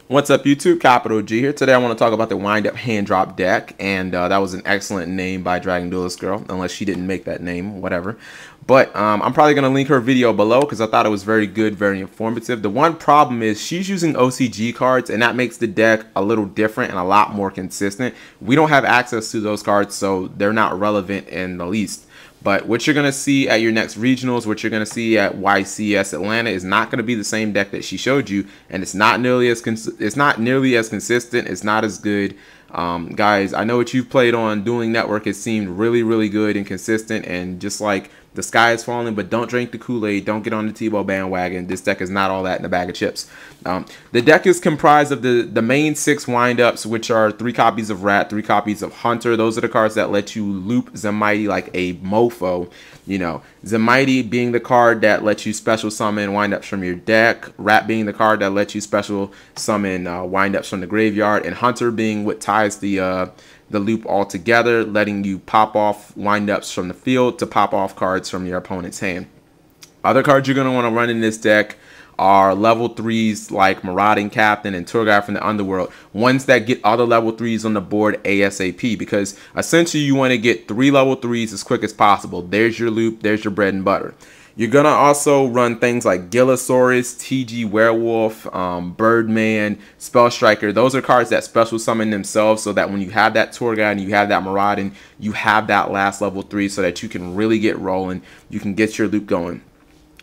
What's up, YouTube? Capital G here. Today I want to talk about the wind up hand drop deck, and that was an excellent name by Dragon Duelist Girl, unless she didn't make that name, whatever. But I'm probably going to link her video below because I thought it was very good, very informative. The one problem is she's using OCG cards, and that makes the deck a little different and a lot more consistent. We don't have access to those cards, so they're not relevant in the least. But what you're going to see at your next regionals, what you're going to see at YCS Atlanta is not going to be the same deck that she showed you, and it's not nearly as consistent. It's not as good. Guys, I know what you've played on Dueling Network. It seemed really good and consistent, and just like the sky is falling, but don't drink the Kool-Aid. Don't get on the Tebow bandwagon. This deck is not all that in a bag of chips. The deck is comprised of the main 6 windups, which are 3 copies of Rat, 3 copies of Hunter. Those are the cards that let you loop Zemmighty like a mofo. You know, Zemmighty being the card that lets you special summon windups from your deck, Rat being the card that lets you special summon windups from the graveyard, and Hunter being what ties the loop all together, letting you pop off windups from the field to pop off cards from your opponent's hand. Other cards you're going to want to run in this deck are level 3s like Marauding Captain and Tour Guide from the Underworld, ones that get other level 3s on the board ASAP, because essentially you want to get 3 level 3s as quick as possible. There's your loop, there's your bread and butter. You're going to also run things like Gillosaurus, TG Werewolf, Birdman, Spell Striker. Those are cards that special summon themselves so that when you have that Tour Guide and you have that Marauding, you have that last level 3 so that you can really get rolling. You can get your loop going.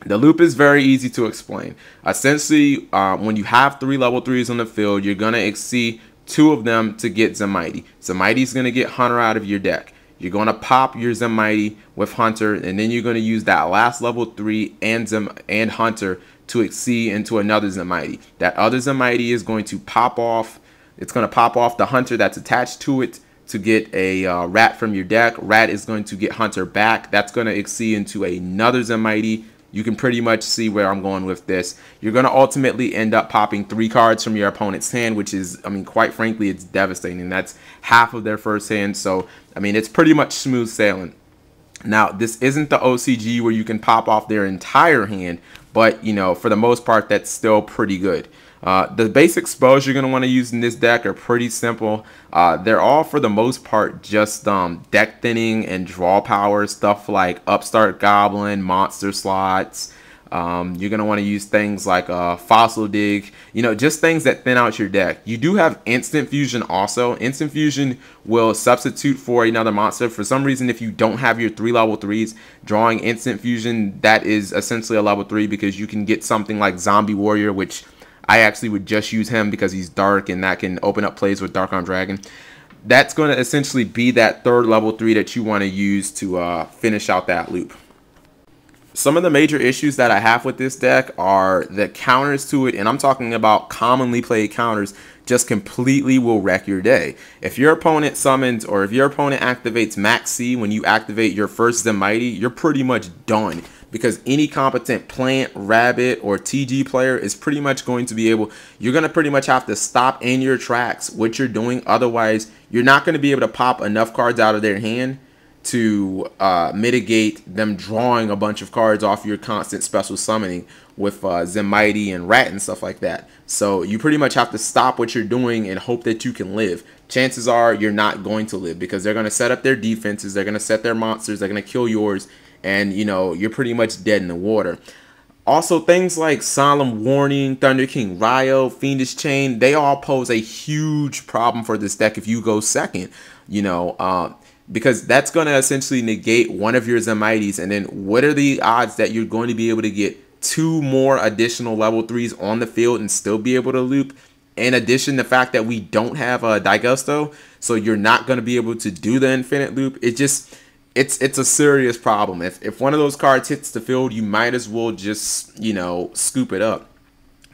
The loop is very easy to explain. Essentially, when you have 3 level 3s on the field, you're going to exceed 2 of them to get Zemmighty. Zemmighty's going to get Hunter out of your deck. You're going to pop your Zemmighty with Hunter, and then you're going to use that last level 3 and Hunter to exceed into another Zemmighty. That other Zemmighty is going to pop off. It's going to pop off the Hunter that's attached to it to get a Rat from your deck. Rat is going to get Hunter back. That's going to exceed into another Zemmighty. You can pretty much see where I'm going with this. You're going to ultimately end up popping 3 cards from your opponent's hand, which is, I mean, quite frankly, it's devastating. That's half of their first hand. So, I mean, it's pretty much smooth sailing. Now, this isn't the OCG where you can pop off their entire hand, but, you know, for the most part, that's still pretty good. The basic spells you're going to want to use in this deck are pretty simple. They're all, for the most part, just deck thinning and draw power, stuff like Upstart Goblin, monster slots. You're going to want to use things like Fossil Dig, you know, just things that thin out your deck. You do have Instant Fusion also. Instant Fusion will substitute for another monster. For some reason, if you don't have your 3 level 3s, drawing Instant Fusion, that is essentially a level 3 because you can get something like Zombie Warrior, which I actually would just use him because he's dark and that can open up plays with Dark Arm Dragon. That's going to essentially be that 3rd level 3 that you want to use to finish out that loop. Some of the major issues that I have with this deck are the counters to it, and I'm talking about commonly played counters, just completely will wreck your day. If your opponent summons or if your opponent activates Max C when you activate your first Zemmighty, you're pretty much done. Because any competent plant, rabbit, or TG player is pretty much going to be able, you're going to pretty much have to stop in your tracks what you're doing. Otherwise, you're not going to be able to pop enough cards out of their hand to mitigate them drawing a bunch of cards off your constant special summoning with Zemmighty and Rat and stuff like that. So you pretty much have to stop what you're doing and hope that you can live. Chances are you're not going to live because they're going to set up their defenses, they're going to set their monsters, they're going to kill yours, and, you know, you're pretty much dead in the water. Also, things like Solemn Warning, Thunder King Ryo, Fiendish Chain, they all pose a huge problem for this deck if you go second, you know, because that's going to essentially negate one of your Zemmighties. And then what are the odds that you're going to be able to get 2 more additional level 3s on the field and still be able to loop? In addition, the fact that we don't have a Digusto, so you're not going to be able to do the infinite loop. It just... It's a serious problem. If one of those cards hits the field, you might as well just, you know, scoop it up.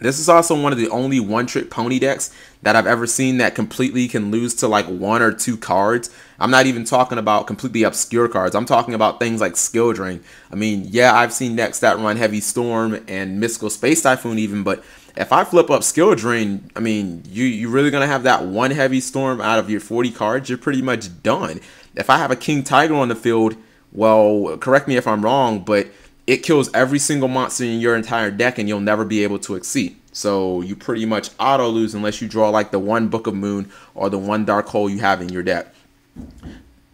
This is also one of the only one-trick pony decks that I've ever seen that completely can lose to like 1 or 2 cards. I'm not even talking about completely obscure cards. I'm talking about things like Skill Drain. I mean, yeah, I've seen decks that run Heavy Storm and Mystical Space Typhoon even, but if I flip up Skill Drain, I mean, you're really going to have that 1 Heavy Storm out of your 40 cards. You're pretty much done. If I have a King Tiger on the field, well, correct me if I'm wrong, but it kills every single monster in your entire deck and you'll never be able to exceed. So you pretty much auto lose unless you draw like the one Book of Moon or the one Dark Hole you have in your deck.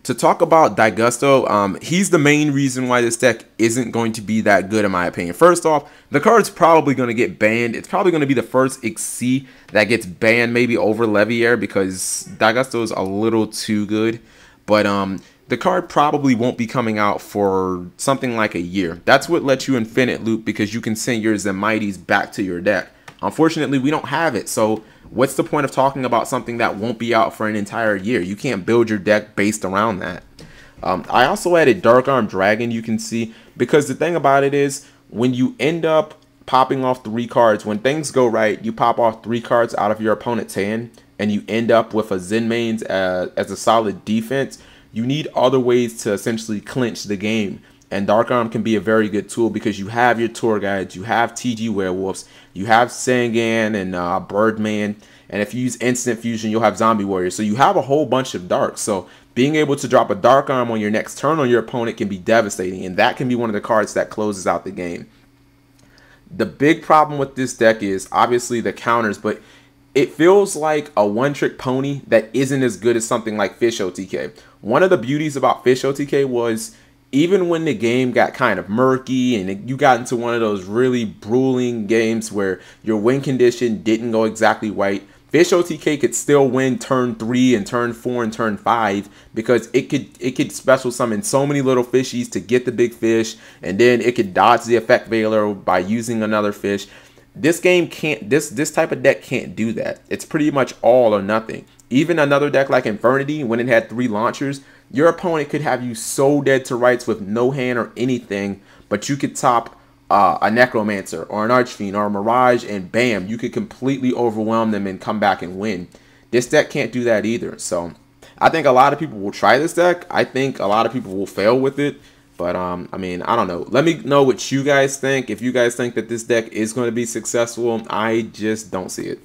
To talk about Dp-Ygo, he's the main reason why this deck isn't going to be that good in my opinion. First off, the card's probably going to get banned. It's probably going to be the first XC that gets banned, maybe over Leviair, because Dp-Ygo is a little too good. But the card probably won't be coming out for something like a year. That's what lets you Infinite Loop, because you can send your Zemites back to your deck. Unfortunately, we don't have it, so what's the point of talking about something that won't be out for an entire year? You can't build your deck based around that. I also added Dark Arm Dragon, you can see, because the thing about it is, when you end up popping off 3 cards, when things go right, you pop off 3 cards out of your opponent's hand, and you end up with a Zenmaines as a solid defense, you need other ways to essentially clinch the game. And Dark Arm can be a very good tool because you have your tour guides, you have TG Werewolves, you have Sangan and Birdman, and if you use Instant Fusion, you'll have Zombie Warriors. So you have a whole bunch of darks. So being able to drop a Dark Arm on your next turn on your opponent can be devastating, and that can be one of the cards that closes out the game. The big problem with this deck is obviously the counters, but it feels like a one-trick pony that isn't as good as something like Fish OTK. One of the beauties about Fish OTK was, even when the game got kind of murky and you got into one of those really grueling games where your win condition didn't go exactly right, Fish OTK could still win turn 3 and turn 4 and turn 5 because it could special summon so many little fishies to get the big fish, and then it could dodge the effect veiler by using another fish. This game can't, this type of deck can't do that. It's pretty much all or nothing. Even another deck like Infernity, when it had 3 launchers, your opponent could have you so dead to rights with no hand or anything, but you could top a Necromancer or an Archfiend or a Mirage, and bam, you could completely overwhelm them and come back and win. This deck can't do that either. So I think a lot of people will try this deck. I think a lot of people will fail with it. But, I mean, I don't know. Let me know what you guys think. If you guys think that this deck is going to be successful, I just don't see it.